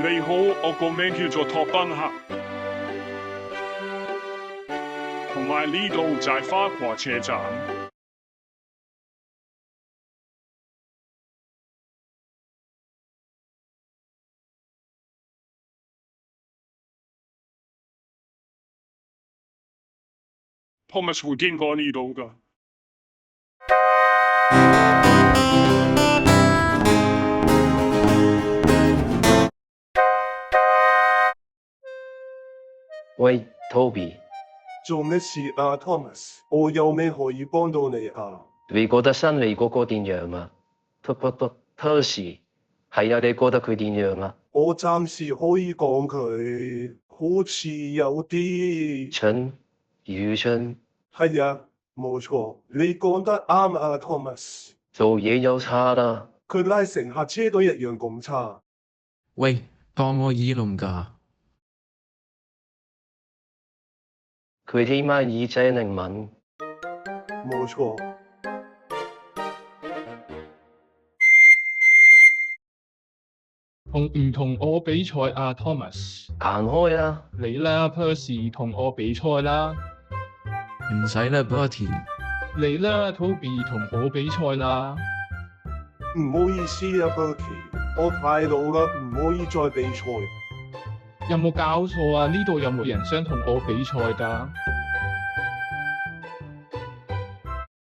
你好，我個名叫做托賓克，同埋呢度就係花婆車站。Thomas 會經過呢度㗎。喂，Toby，做咩事啊 ，Thomas？我有咩可以幫到你啊？你覺得新嚟嗰個點樣啊？Percy，係啊，你覺得佢點樣啊？我暫時可以講佢好似有啲蠢，愚蠢，係啊，冇錯，你講得啱啊 ，Thomas。做嘢有差啦。佢拉成下車都一樣咁差。喂，當我耳聾㗎。佢起碼耳仔靈敏。冇錯。同唔同我比賽啊 ，Thomas？行開啊！你啦 ，Percy 同我比賽啦。唔使啦，Bertie。你啦，Toby 同我比賽啦。唔好意思啊 ，Bertie，我太老啦，唔可以再比賽。有冇搞錯啊？呢度有冇人想同我比賽㗎？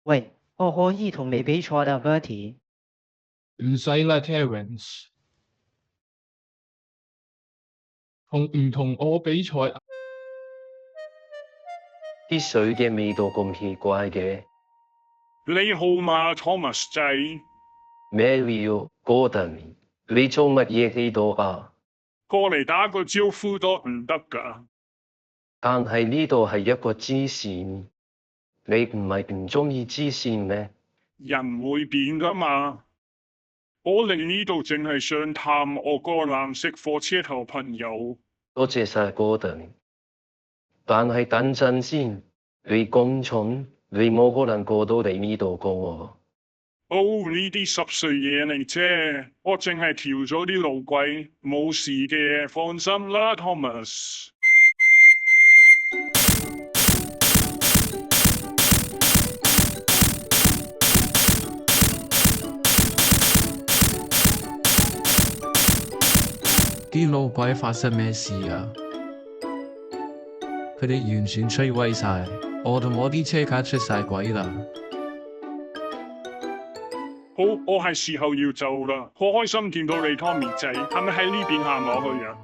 喂，我可以同你比賽啊，Bertie。唔使啦，Terence。同唔同我比賽啊？啲水嘅味道咁奇怪嘅。你好嘛，Thomas 仔。Mario、Gordon，你做乜嘢喺度啊？過嚟打個招呼都唔得㗎。但係呢度係一個支線，你唔係唔中意支線咩？人會變㗎嘛。我嚟呢度淨係想探我個藍色火車頭朋友。多謝晒 Gordon，但係等陣先，你咁蠢，你冇可能過到嚟呢度㗎喎。哦，呢啲濕碎嘢嚟啫，我淨係調咗啲路軌，冇事嘅，放心啦，Thomas。啲路軌發生咩事啊？佢哋完全摧毀晒，我同我啲車卡出晒軌啦。好，我係時候要走啦，好開心見到你 Tommy 仔，係咪喺呢邊行落去啊？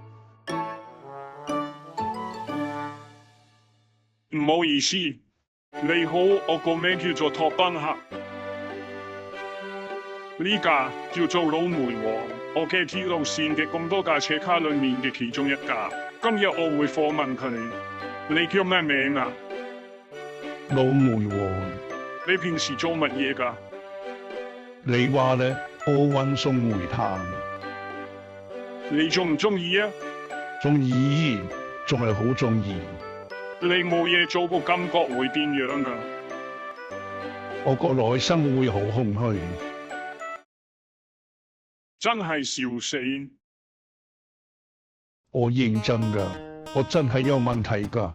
唔好意思，你好，我個名叫做托賓克，呢架叫做老梅王，我嘅鐵路線嘅咁多架車卡裏面嘅其中一架。今日我會訪問佢，你叫咩名啊？老梅王，你平時做乜嘢㗎？你話呢？我運送煤炭，你中唔中意啊？中意，仲係好中意。你冇嘢做個感覺會點樣㗎？我個內心會好空虛。真係笑死！我認真㗎，我真係有問題㗎。